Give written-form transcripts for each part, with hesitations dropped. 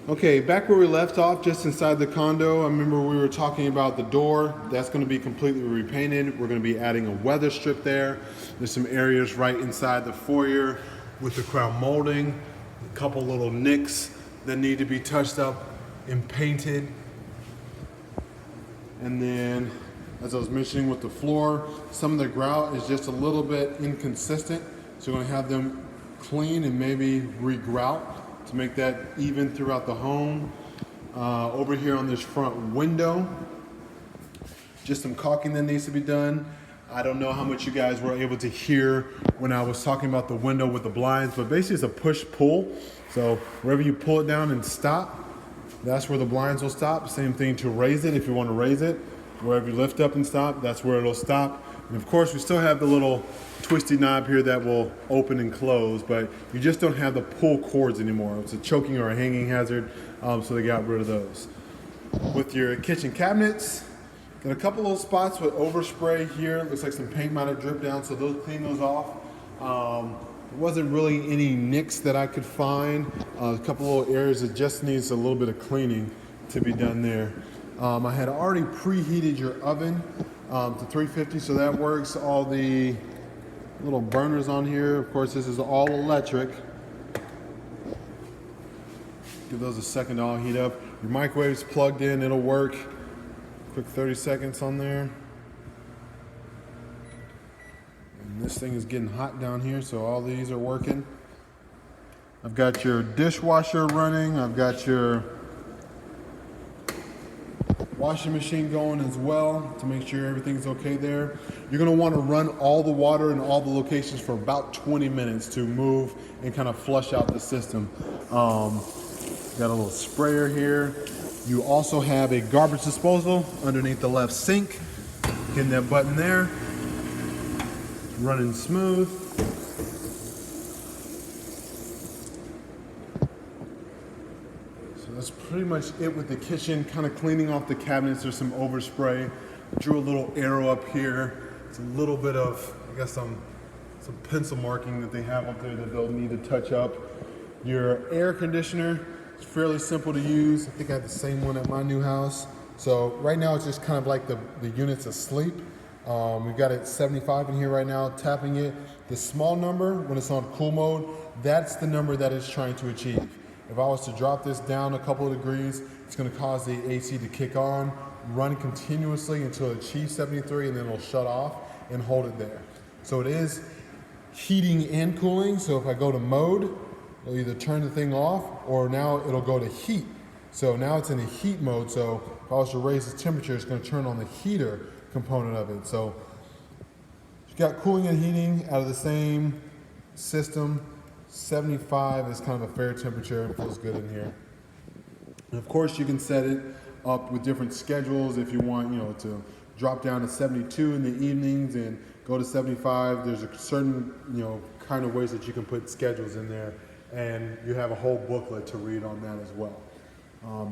Okay, back where we left off, just inside the condo, I remember we were talking about the door. That's going to be completely repainted. We're going to be adding a weather strip there. There's some areas right inside the foyer with the crown molding, a couple little nicks that need to be touched up and painted. And then, as I was mentioning with the floor, some of the grout is just a little bit inconsistent. So we're going to have them clean and maybe re-grout to make that even throughout the home. Over here on this front window, just some caulking that needs to be done. I don't know how much you guys were able to hear when I was talking about the window with the blinds, but basically it's a push-pull. So wherever you pull it down and stop, that's where the blinds will stop. Same thing to raise it if you want to raise it. Wherever you lift up and stop, that's where it'll stop. And of course, we still have the little twisty knob here that will open and close, but you just don't have the pull cords anymore. It's a choking or a hanging hazard, so they got rid of those. With your kitchen cabinets, got a couple little spots with overspray here. Looks like some paint might have dripped down, so those clean those off. There wasn't really any nicks that I could find. A couple little areas that just needs a little bit of cleaning to be done there. I had already preheated your oven to 350, so that works. All the little burners on here, of course, this is all electric. Give those a second to all heat up. Your microwave's plugged in, it'll work. Quick 30 seconds on there. And this thing is getting hot down here, so all these are working. I've got your dishwasher running. I've got your washing machine going as well to make sure everything's okay there. You're going to want to run all the water in all the locations for about 20 minutes to move and kind of flush out the system. Got a little sprayer here. You also have a garbage disposal underneath the left sink. Getting that button there. Running smooth. That's pretty much it with the kitchen, kind of cleaning off the cabinets. There's some overspray. Drew a little arrow up here. It's a little bit of, I guess, some pencil marking that they have up there that they'll need to touch up. Your air conditioner is fairly simple to use. I think I have the same one at my new house. So right now it's just kind of like the unit's asleep. We've got it 75 in here right now, tapping it. The small number, when it's on cool mode, that's the number that it's trying to achieve. If I was to drop this down a couple of degrees, it's going to cause the AC to kick on, run continuously until it achieves 73, and then it'll shut off and hold it there. So it is heating and cooling. So if I go to mode, it'll either turn the thing off or now it'll go to heat. So now it's in a heat mode. So if I was to raise the temperature, it's going to turn on the heater component of it. So you've got cooling and heating out of the same system. 75 is kind of a fair temperature and feels good in here. And of course, you can set it up with different schedules if you want, to drop down to 72 in the evenings and go to 75. There's a certain, kind of ways that you can put schedules in there, and you have a whole booklet to read on that as well.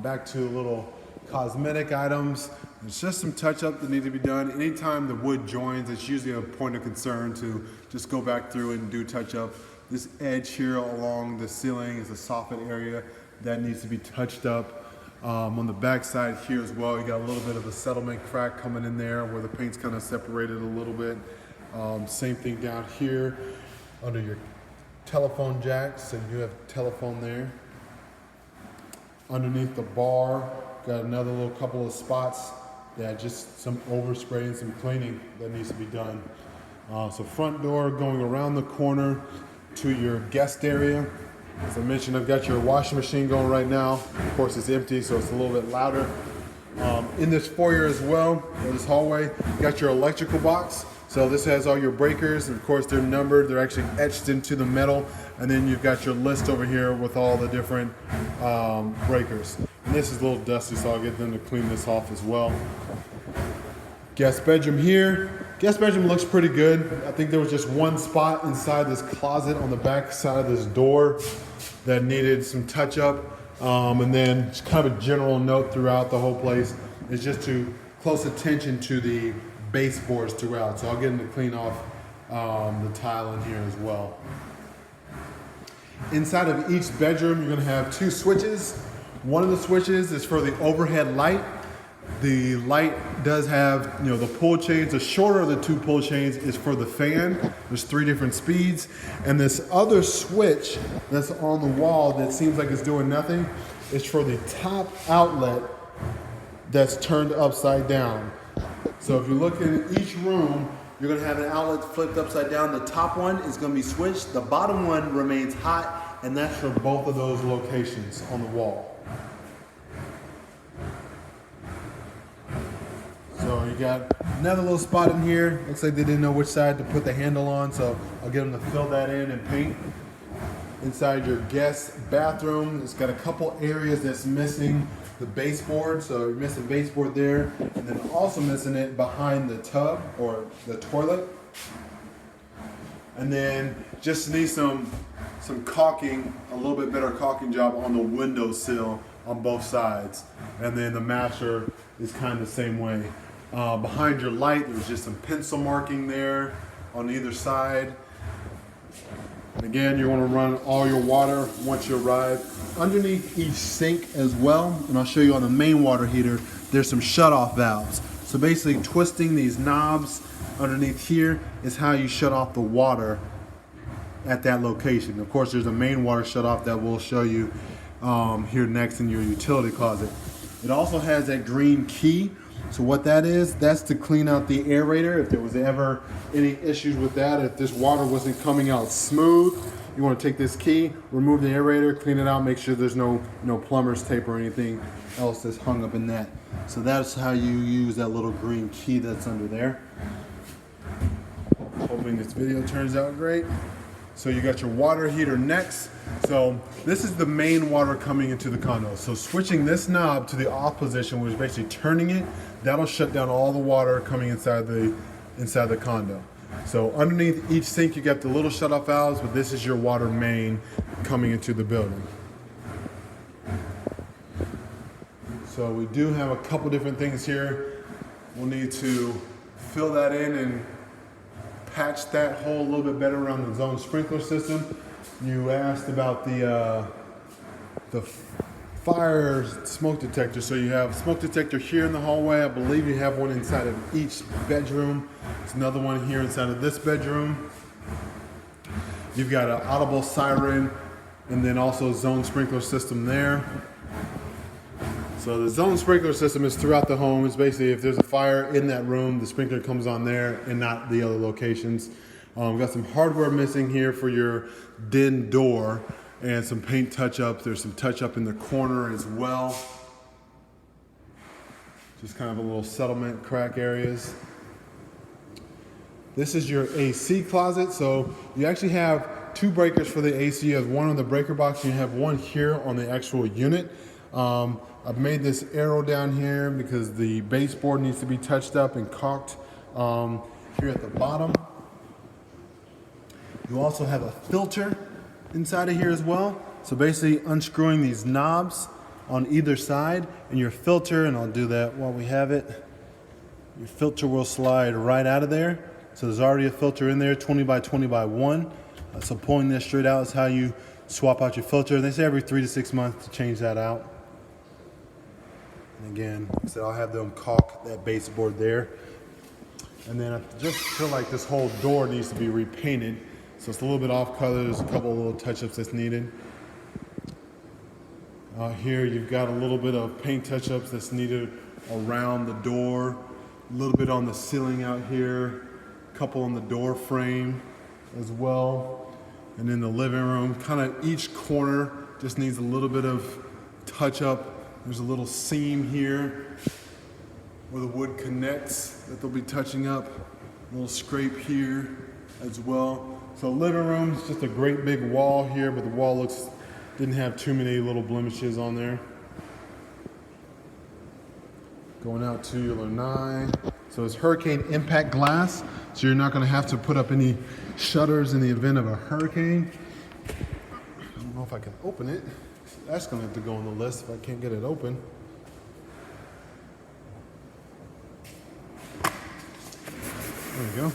Back to little cosmetic items. There's just some touch-up that need to be done. Anytime the wood joins, it's usually a point of concern to just go back through and do touch-up. This edge here along the ceiling is a soffit area that needs to be touched up. On the back side here as well, you got a little bit of a settlement crack coming in there where the paint's kind of separated a little bit. Same thing down here under your telephone jacks, and you have telephone there. Underneath the bar, got another little couple of spots that just some overspray and some cleaning that needs to be done. So front door going around the corner to your guest area. As I mentioned, I've got your washing machine going right now. Of course, it's empty, so it's a little bit louder. In this foyer as well, or this hallway, you got your electrical box. So this has all your breakers, and of course they're numbered. They're actually etched into the metal. And then you've got your list over here with all the different breakers. And this is a little dusty, so I'll get them to clean this off as well. Guest bedroom here. Guest bedroom looks pretty good. I think there was just one spot inside this closet on the back side of this door that needed some touch up. And then just kind of a general note throughout the whole place is just to close attention to the baseboards throughout. So I'll get them to clean off the tile in here as well. Inside of each bedroom, you're gonna have two switches. One of the switches is for the overhead light. The light does have, the pull chains. The shorter of the two pull chains is for the fan. There's 3 different speeds. And this other switch that's on the wall that seems like it's doing nothing is for the top outlet that's turned upside down. So if you look in each room, you're gonna have an outlet flipped upside down. The top one is gonna be switched. The bottom one remains hot, and that's for both of those locations on the wall. So you got another little spot in here. Looks like they didn't know which side to put the handle on, so I'll get them to fill that in and paint. Inside your guest bathroom, it's got a couple areas that's missing the baseboard, so you're missing baseboard there, and then also missing it behind the tub or the toilet. And then just need some caulking, a little bit better caulking job on the windowsill on both sides. And then the masher is kind of the same way. Behind your light, there's just some pencil marking there on either side. And again, you want to run all your water once you arrive. Underneath each sink as well, and I'll show you on the main water heater, there's some shut-off valves. So basically twisting these knobs underneath here is how you shut off the water at that location. Of course, there's a main water shut-off that we'll show you here next in your utility closet. It also has that green key. So what that is, that's to clean out the aerator. If there was ever any issues with that, if this water wasn't coming out smooth, you want to take this key, remove the aerator, clean it out, make sure there's no plumber's tape or anything else that's hung up in that. So that's how you use that little green key that's under there. Hoping this video turns out great. So you got your water heater next. So this is the main water coming into the condo. So switching this knob to the off position, which is basically turning it, that'll shut down all the water coming inside the condo. So underneath each sink, you got the little shut-off valves, but this is your water main coming into the building. So we do have a couple different things here. We'll need to fill that in and patch that hole a little bit better around the zone sprinkler system. You asked about the fire smoke detector. So you have a smoke detector here in the hallway. I believe you have one inside of each bedroom. There's another one here inside of this bedroom. You've got an audible siren and then also a zone sprinkler system there. So the zone sprinkler system is throughout the home. It's basically if there's a fire in that room, the sprinkler comes on there and not the other locations. We've got some hardware missing here for your den door and some paint touch-ups. There's some touch-up in the corner as well. Just kind of a little settlement crack areas. This is your AC closet. So you actually have 2 breakers for the AC. You have one on the breaker box and you have one here on the actual unit. I've made this arrow down here because the baseboard needs to be touched up and caulked here at the bottom. You also have a filter inside of here as well. So basically unscrewing these knobs on either side and your filter, and I'll do that while we have it. Your filter will slide right out of there. So there's already a filter in there, 20 by 20 by 1. So pulling this straight out is how you swap out your filter. And they say every 3 to 6 months to change that out. And again, like I said, I'll have them caulk that baseboard there. And then I just feel like this whole door needs to be repainted. So it's a little bit off color. There's a couple of little touch-ups that's needed. Here you've got a little bit of paint touch-ups that's needed around the door. A little bit on the ceiling out here. A couple on the door frame as well. And in the living room, kind of each corner just needs a little bit of touch-up. There's a little seam here where the wood connects that they'll be touching up. A little scrape here as well. So living room is just a great big wall here, but the wall didn't have too many little blemishes on there. Going out to your lanai. So it's hurricane impact glass, so you're not going to have to put up any shutters in the event of a hurricane. I don't know if I can open it. That's going to have to go on the list if I can't get it open. There we go.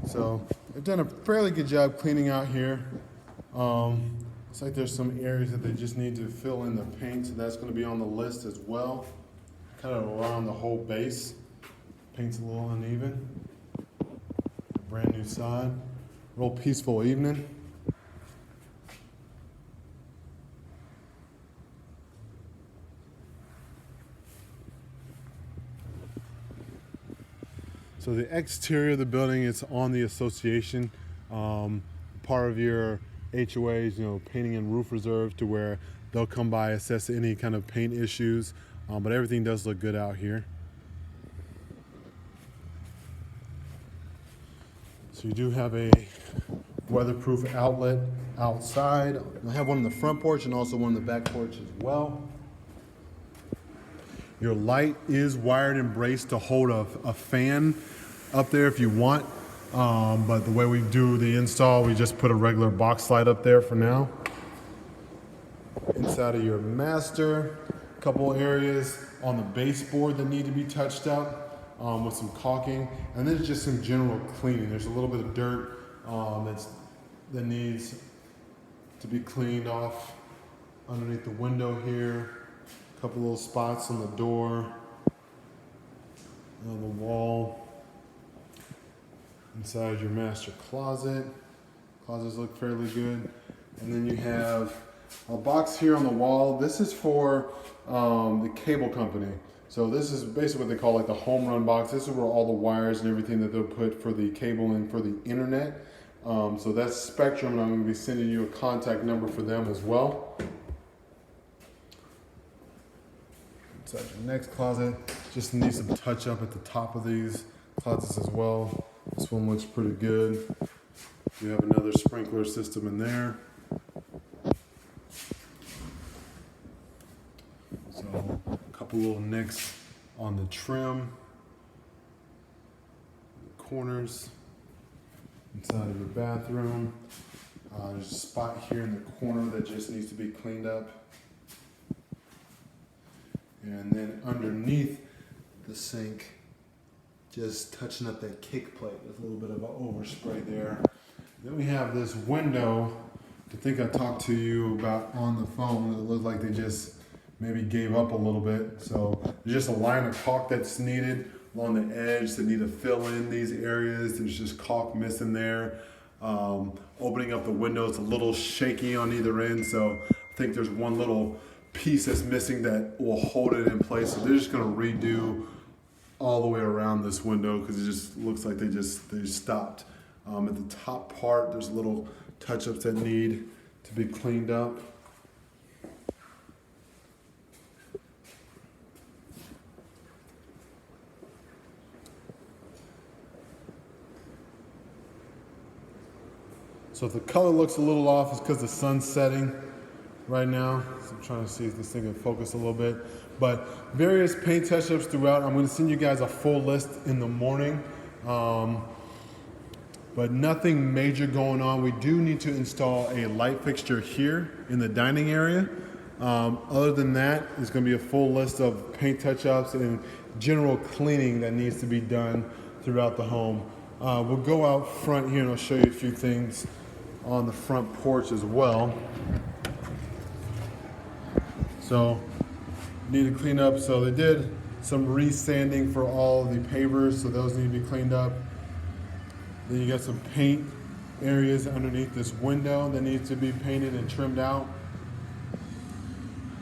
So they've done a fairly good job cleaning out here. Looks like there's some areas that they just need to fill in the paint, so that's going to be on the list as well. Kind of around the whole base. Paint's a little uneven. Brand new side. Real peaceful evening. So the exterior of the building is on the association. Part of your HOAs, painting and roof reserve, to where they'll come by, assess any kind of paint issues. But everything does look good out here. So you do have a weatherproof outlet outside. I have one on the front porch and also one on the back porch as well. Your light is wired and braced to hold a fan up there if you want. But the way we do the install, we just put a regular box light up there for now. Inside of your master, a couple areas on the baseboard that need to be touched up with some caulking, and then just some general cleaning. There's a little bit of dirt that needs to be cleaned off underneath the window here. A couple little spots on the door, on the wall. Inside your master closet. Closets look fairly good. And then you have a box here on the wall. This is for the cable company. So this is basically what they call like the home run box. This is where all the wires and everything that they'll put for the cabling for the internet. So that's Spectrum, and I'm going to be sending you a contact number for them as well. Inside your next closet, just needs some touch up at the top of these closets as well. This one looks pretty good. You have another sprinkler system in there. So a couple little nicks on the trim, the corners, inside of your bathroom. There's a spot here in the corner that just needs to be cleaned up. And then underneath the sink, just touching up that kick plate with a little bit of an overspray there. Then we have this window. I think I talked to you about on the phone. It looked like they just maybe gave up a little bit. So there's just a line of caulk that's needed along the edge that need to fill in these areas. There's just caulk missing there. Opening up the window, it's a little shaky on either end. So I think there's one little piece that's missing that will hold it in place. So they're just gonna redo all the way around this window because it just looks like they stopped. At the top part, there's little touch-ups that need to be cleaned up. So if the color looks a little off, it's because the sun's setting right now. So I'm trying to see if this thing can focus a little bit. But various paint touch-ups throughout. I'm going to send you guys a full list in the morning. But nothing major going on. We do need to install a light fixture here in the dining area. Other than that, there's going to be a full list of paint touch-ups and general cleaning that needs to be done throughout the home. We'll go out front here and I'll show you a few things on the front porch as well. So need to clean up. So they did some resanding for all the pavers, so those need to be cleaned up. Then you got some paint areas underneath this window that needs to be painted and trimmed out.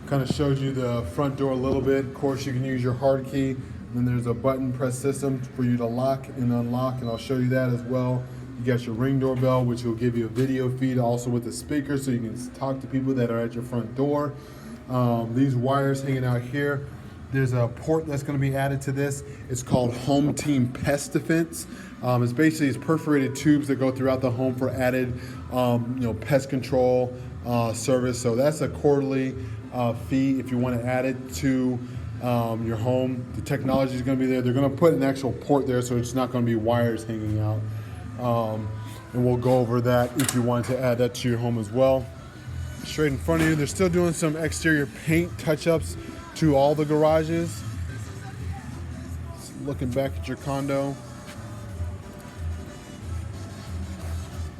Kind of showed you the front door a little bit. Of course, you can use your hard key. Then there's a button press system for you to lock and unlock, and I'll show you that as well. You got your Ring doorbell, which will give you a video feed also with the speaker, so you can talk to people that are at your front door. These wires hanging out here. There's a port that's going to be added to this. It's called Home Team Pest Defense. It's perforated tubes that go throughout the home for added, pest control service. So that's a quarterly fee if you want to add it to your home. The technology is going to be there. They're going to put an actual port there, so it's not going to be wires hanging out. And we'll go over that if you want to add that to your home as well. Straight in front of you, they're still doing some exterior paint touch-ups to all the garages. Looking back at your condo.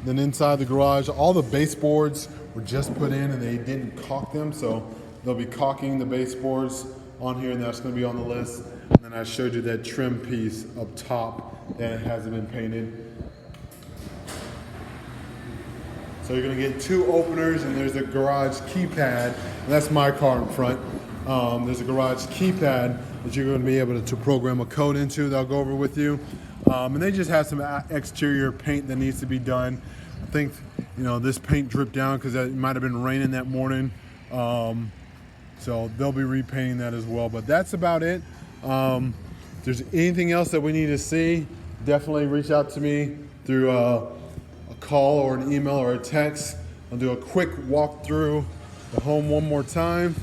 Then inside the garage, all the baseboards were just put in and they didn't caulk them, so they'll be caulking the baseboards on here, and that's going to be on the list. And then I showed you that trim piece up top that hasn't been painted. So you're going to get 2 openers, and there's a garage keypad. And that's my car in front. There's a garage keypad that you're going to be able to program a code into that I'll go over with you. And they just have some exterior paint that needs to be done. I think, you know, this paint dripped down because it might have been raining that morning. So they'll be repainting that as well. But that's about it. If there's anything else that we need to see, definitely reach out to me through a call or an email or a text. I'll do a quick walk through the home one more time.